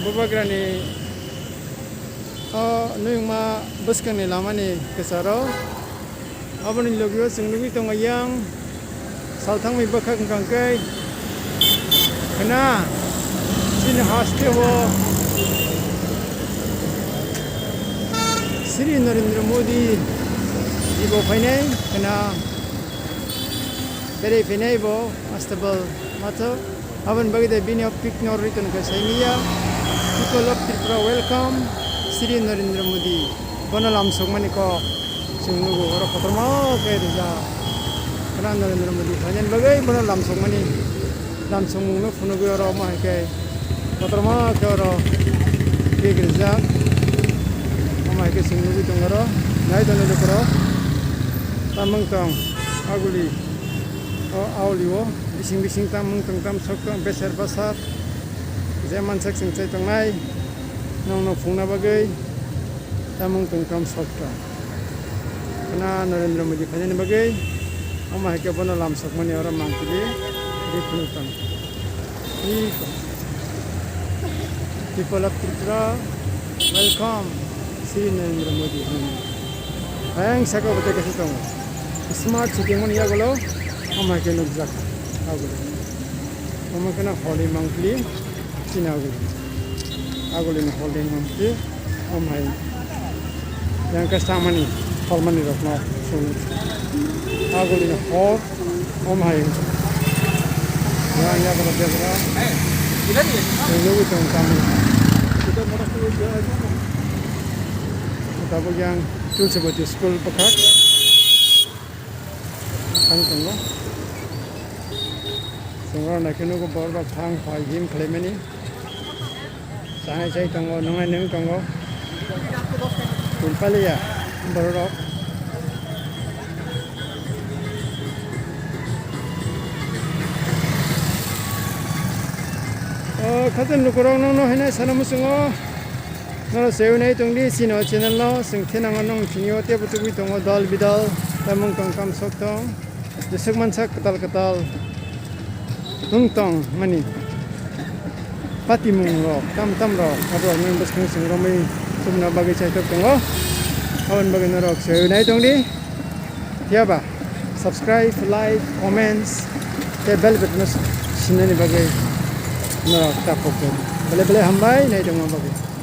Bubagrani Nuyungma bwskangni lamani kesaro aboni logio sunglugi tongayang salthangmi bakak kangkai kena sin haste wo Sri Narendra Modi ibo painai kena beri painai bo astabal mato aban bagi de bini pick nor return ka saimiya people of Tipra welcome Sri Narendra Modi bonalam sogmani ko sunglugu ora patrama ke dija kana Narendra Modi hanyan bagai bonalam sogmani lam songmungno funugu ora ma ke patrama ke ora ke girja ma ke sunglugu tongaro nai tonu dokro tamang tong aguli auliwo bising tamang tam sokong besar basar zaman sak sing cai tongai nong phungna bagai tamang tam sokong kana Narendra Modi phajan bagai ama ke bana lam sokmani ora mangkili dipunutang people of Tipra welcome Sri Narendra Modi ayang saka bata kasi tong smart city mon ya golo ama ke nukjak aguli ama kana holy himmangpli china aguli na holy himmangpli ama yang kastamani holmani rokno sun aguli na hor ama ya kalau biasa ini tong kami kita mau keluar kita bagian tul seperti school pekat kan tunggu semua nak kena ko bawa thang phai him klemeni sai tunggu nongai neng tunggu tulpali ya baru katan lukurong nong hena sanamusungo nara seunai tongdi sino channel lo singthenang nong chinyo te butubi tongo dal bidal tamung tong kam soktong jesek mansak katal tong mani pati mung ro tam ro abo nang bwskang sing romai sumna bagi chai tok tongo awan bagi narok seunai tongdi tiaba subscribe like comments te bell button sinani bagi narok tapok bele hambai nai tong bagi